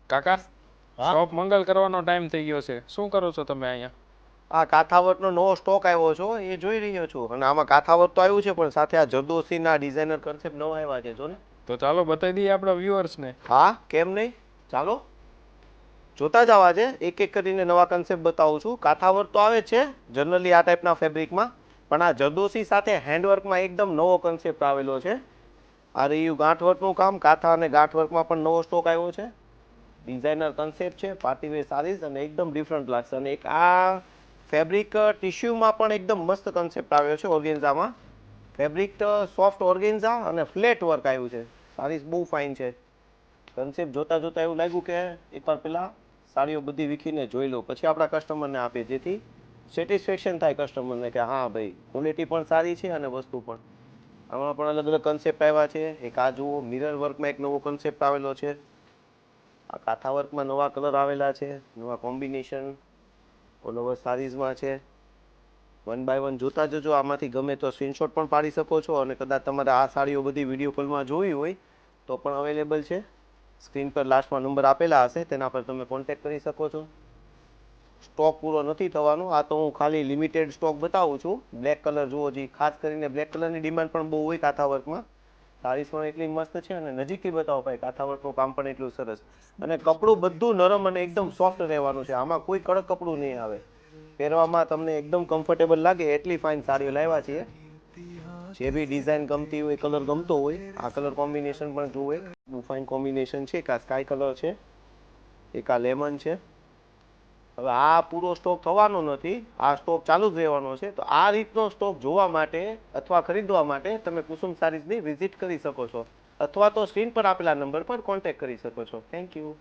કાકા હા શોપ મંગલ કરવાનો ટાઈમ થઈ ગયો છે. શું કરો છો તમે અહીંયા? આ કાથાવર્કનો નવો સ્ટોક આવ્યો છો એ જોઈ રહ્યો છું અને આમાં કાથાવર્ક તો આવ્યું છે પણ સાથે આ જરદોશીના ડિઝાઇનર કન્સેપ્ટ નવા આવ્યા છે જો ને. તો ચાલો બતાવી દઈએ આપણા વ્યુઅર્સને. હા કેમ નહીં, ચાલો જોતા જ આવા છે. એક એક કરીને નવા કન્સેપ્ટ બતાવું છું. કાથાવર્ક તો આવે જ છે જનરલી આ ટાઈપના ફેબ્રિકમાં, પણ આ જરદોશી સાથે હેન્ડવર્કમાં એકદમ નવો કન્સેપ્ટ આવેલો છે. આ રહ્યું ગાંઠવર્કનું કામ, કાંથા અને ગાંઠવર્કમાં પણ નવો સ્ટોક આવ્યો છે. ડિઝાઇનર કન્સેપ્ટ છે, પાર્ટીવેર સારીઝ અને એકદમ ડિફરન્ટ લાગશે. અને એક આ ફેબ્રિક ટિશ્યુમાં પણ એકદમ મસ્ત કન્સેપ્ટ આવ્યો છે ઓર્ગેન્ઝામાં. ફેબ્રિક સોફ્ટ ઓર્ગેન્ઝા અને ફ્લેટ વર્ક આવ્યું છે. સારીઝ બહુ ફાઇન છે. કન્સેપ્ટ જોતા જોતા એવું લાગ્યું કે એકવાર પહેલાં સાડીઓ બધી વીખીને જોઈ લો પછી આપણા કસ્ટમરને આપીએ, જેથી સેટિસ્ફેક્શન થાય કસ્ટમરને કે હા ભાઈ ક્વોલિટી પણ સારી છે અને વસ્તુ પણ. આમાં પણ અલગ અલગ કન્સેપ્ટ આવ્યા છે. એક આ જુઓ મિરર વર્કમાં એક નવો કન્સેપ્ટ આવેલો છે. આ કાંથા વર્કમાં નવા કલર આવેલા છે, નવા કોમ્બિનેશન ઓલ ઓવર સારીઝમાં છે. વન બાય વન જોતા જજો. આમાંથી ગમે તો સ્ક્રીનશોટ પણ પાડી શકો છો અને કદાચ તમારે આ સાડીઓ બધી વિડીયો કોલમાં જોવી હોય તો પણ અવેલેબલ છે. સ્ક્રીન પર લાસ્ટમાં નંબર આપેલા હશે, તેના પર તમે કોન્ટેક્ટ કરી શકો છો. સ્ટોક પૂરો નથી થવાનો. આ તો હું ખાલી લિમિટેડ સ્ટોક બતાવું છું. બ્લેક કલર જુઓ, જે ખાસ કરીને બ્લેક કલરની ડિમાન્ડ પણ બહુ હોય કાંથા વર્કમાં. સારીઝ પણ એટલી મસ્ત છે અને નજીકથી બતાવો ભાઈ, કાંથા વર્કનું કામ પણ એટલું સરસ. અને કપડું બધું નરમ અને એકદમ સોફ્ટ રહેવાનું છે. આમાં કોઈ કડક કપડું નહીં આવે. પહેરવામાં તમને એકદમ કમ્ફર્ટેબલ લાગે એટલી ફાઇન સાડીઓ લાવ્યા છીએ. જે બી ડિઝાઇન ગમતી હોય, કલર ગમતો હોય, આ કલર કોમ્બિનેશન પણ જુએ. બહુ ફાઇન કોમ્બિનેશન છે. એક આ સ્કાય કલર છે, એક આ લેમન છે. હવે આ પૂરો સ્ટોક થવાનો નથી, આ સ્ટોક ચાલુ જ રહેવાનો છે. તો આ રીતનો સ્ટોક જોવા માટે અથવા ખરીદવા માટે તમે કુસુમ સારીઝની વિઝિટ કરી શકો છો, અથવા તો સ્ક્રીન પર આપેલા નંબર પર કોન્ટેક્ટ કરી શકો છો. Thank you.